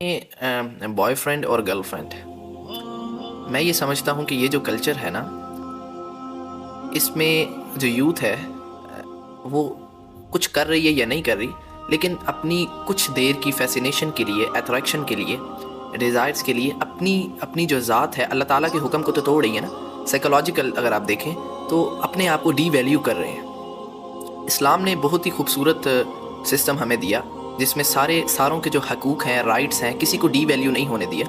Boy friend اور girl friend, میں یہ سمجھتا ہوں کہ یہ جو کلچر ہے نا، اس میں جو یوتھ ہے وہ کچھ کر رہی ہے یا نہیں کر رہی، لیکن اپنی کچھ دیر کی فیسینیشن کے لیے، اٹریکشن کے لیے، ڈیزائرز کے لیے اپنی جو ذات ہے، اللہ تعالیٰ کے حکم کو تو توڑ رہی ہے نا۔ سائیکولوجیکل اگر آپ دیکھیں تو اپنے آپ کو ڈی ویلیو کر رہے ہیں۔ اسلام نے بہت ہی خوبصورت سسٹم ہمیں دیا جس میں ساروں کے جو حقوق ہیں، رائٹس ہیں، کسی کو ڈی ویلیو نہیں ہونے دیا۔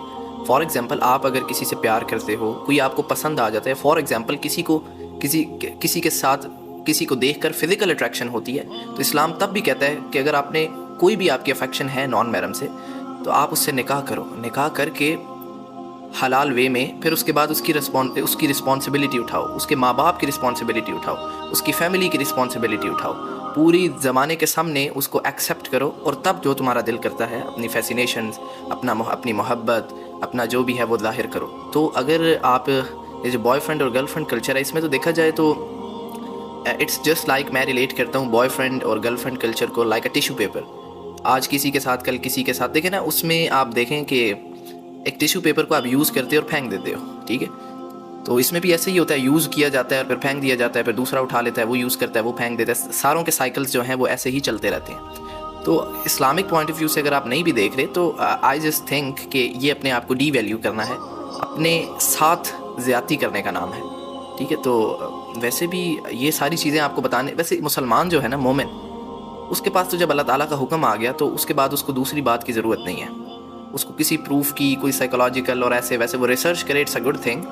فار ایگزامپل، آپ اگر کسی سے پیار کرتے ہو، کوئی آپ کو پسند آ جاتا ہے، فار ایگزامپل کسی کے ساتھ کسی کو دیکھ کر فزیکل اٹریکشن ہوتی ہے، تو اسلام تب بھی کہتا ہے کہ اگر آپ نے کوئی بھی آپ کی افیکشن ہے نان محرم سے، تو آپ اس سے نکاح کرو، نکاح کر کے حلال وے میں، پھر اس کے بعد اس کی رسپانسبلٹی اٹھاؤ، اس کے ماں باپ کی رسپانسبلٹی اٹھاؤ، اس کی فیملی کی رسپانسبلٹی اٹھاؤ، پوری زمانے کے سامنے اس کو ایکسیپٹ کرو، اور تب جو تمہارا دل کرتا ہے اپنی فیسینیشنز، اپنی محبت، اپنا جو بھی ہے وہ ظاہر کرو۔ تو اگر آپ یہ جو بوائے فرینڈ اور گرل فرینڈ کلچر ہے، اس میں تو دیکھا جائے تو اٹس جسٹ لائک، میں ریلیٹ کرتا ہوں بوائے فرینڈ اور گرل فرینڈ کلچر کو لائک اے ٹیشو پیپر۔ آج کسی کے ساتھ، کل کسی کے ساتھ، دیکھیں نا، اس میں آپ دیکھیں کہ ایک ٹیشو پیپر کو آپ یوز کرتے ہو اور پھینک دیتے ہو، ٹھیک ہے؟ تو اس میں بھی ایسے ہی ہوتا ہے، یوز کیا جاتا ہے اور پھر پھینک دیا جاتا ہے، پھر دوسرا اٹھا لیتا ہے، وہ یوز کرتا ہے، وہ پھینک دیتا ہے، ساروں کے سائیکلز جو ہیں وہ ایسے ہی چلتے رہتے ہیں۔ تو اسلامک پوائنٹ آف ویو سے اگر آپ نہیں بھی دیکھ رہے تو آئی جسٹ تھنک کہ یہ اپنے آپ کو ڈی ویلیو کرنا ہے، اپنے ساتھ زیادتی کرنے کا نام ہے، ٹھیک ہے؟ تو ویسے بھی یہ ساری چیزیں آپ کو بتانے، ویسے مسلمان جو ہے نا، مومن، اس کے پاس تو جب اللہ تعالیٰ کا حکم آ گیا تو اس کے بعد اس کو دوسری بات کی ضرورت نہیں ہے، اس کو کسی پروف کی، کوئی سائیکولوجیکل اور ایسے ویسے وہ ریسرچ کرے، it's a good thing,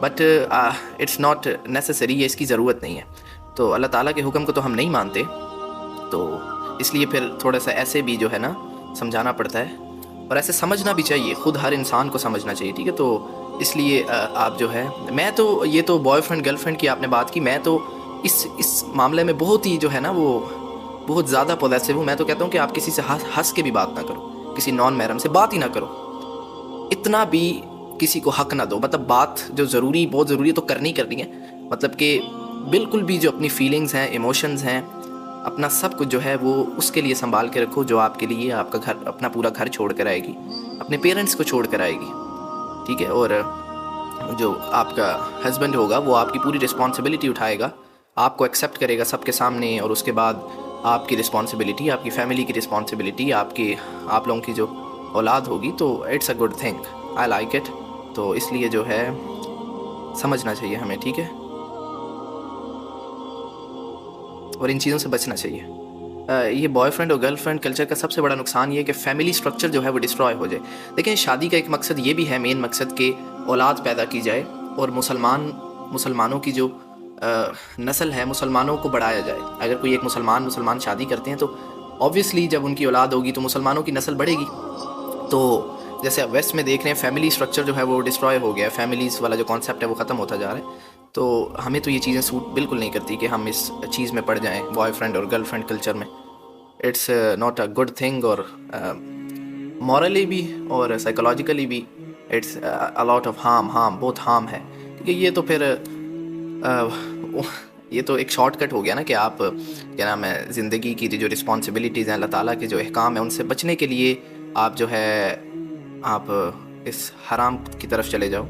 but it's not necessary, یہ اس کی ضرورت نہیں ہے۔ تو اللہ تعالیٰ کے حکم کو تو ہم نہیں مانتے، تو اس لیے پھر تھوڑا سا ایسے بھی جو ہے نا سمجھانا پڑتا ہے، اور ایسے سمجھنا بھی چاہیے، خود ہر انسان کو سمجھنا چاہیے، ٹھیک ہے؟ تو اس لیے آپ جو ہے، میں تو یہ تو بوائے فرینڈ گرل فرینڈ کی آپ نے بات کی، میں تو اس معاملے میں بہت ہی جو ہے نا وہ بہت زیادہ پوزیسو ہوں۔ میں تو کہتا ہوں کہ آپ کسی سے ہنس کے بھی بات نہ کرو، کسی نان محرم سے بات ہی نہ کرو، اتنا بھی کسی کو حق نہ دو، مطلب بات جو ضروری، بہت ضروری ہے تو کرنی ہے، مطلب کہ بالکل بھی جو اپنی فیلنگز ہیں، ایموشنز ہیں، اپنا سب کچھ جو ہے وہ اس کے لیے سنبھال کے رکھو، جو آپ کے لیے آپ کا گھر، اپنا پورا گھر چھوڑ کر آئے گی، اپنے پیرنٹس کو چھوڑ کر آئے گی، ٹھیک ہے؟ اور جو آپ کا ہسبینڈ ہوگا وہ آپ کی پوری رسپانسبلٹی اٹھائے گا، آپ کو ایکسیپٹ کرے گا سب کے سامنے، اور اس کے بعد آپ کی رسپانسبلٹی، آپ کی فیملی کی رسپانسبلٹی، آپ لوگوں کی جو اولاد ہوگی، تو it's a good thing, I like it. تو اس لیے جو ہے سمجھنا چاہیے ہمیں، ٹھیک ہے؟ اور ان چیزوں سے بچنا چاہیے۔ یہ بوائے فرینڈ اور گرل فرینڈ کلچر کا سب سے بڑا نقصان یہ ہے کہ فیملی سٹرکچر جو ہے وہ ڈسٹروائے ہو جائے۔ لیکن شادی کا ایک مقصد یہ بھی ہے، مین مقصد، کہ اولاد پیدا کی جائے، اور مسلمانوں کی جو نسل ہے، مسلمانوں کو بڑھایا جائے۔ اگر کوئی ایک مسلمان شادی کرتے ہیں تو آبویسلی جب ان کی اولاد ہوگی تو مسلمانوں کی نسل بڑھے گی۔ تو جیسے اب ویسٹ میں دیکھ رہے ہیں، فیملی سٹرکچر جو ہے وہ ڈسٹروائے ہو گیا ہے، فیملیز والا جو کانسیپٹ ہے وہ ختم ہوتا جا رہا ہے۔ تو ہمیں تو یہ چیزیں سوٹ بالکل نہیں کرتی کہ ہم اس چیز میں پڑ جائیں، بوائے فرینڈ اور گرل فرینڈ کلچر میں۔ It's not a good thing, اور مورلی بھی اور سائیکولوجیکلی بھی it's a lot of harm, بہت ہارم ہے، ٹھیک ہے؟ یہ تو پھر یہ تو ایک شارٹ کٹ ہو گیا نا، کہ آپ کیا نام ہے، زندگی کی جو رسپانسبلٹیز ہیں، اللہ تعالیٰ کے جو احکام ہیں، ان سے بچنے کے لیے آپ جو ہے آپ اس حرام کی طرف چلے جاؤ۔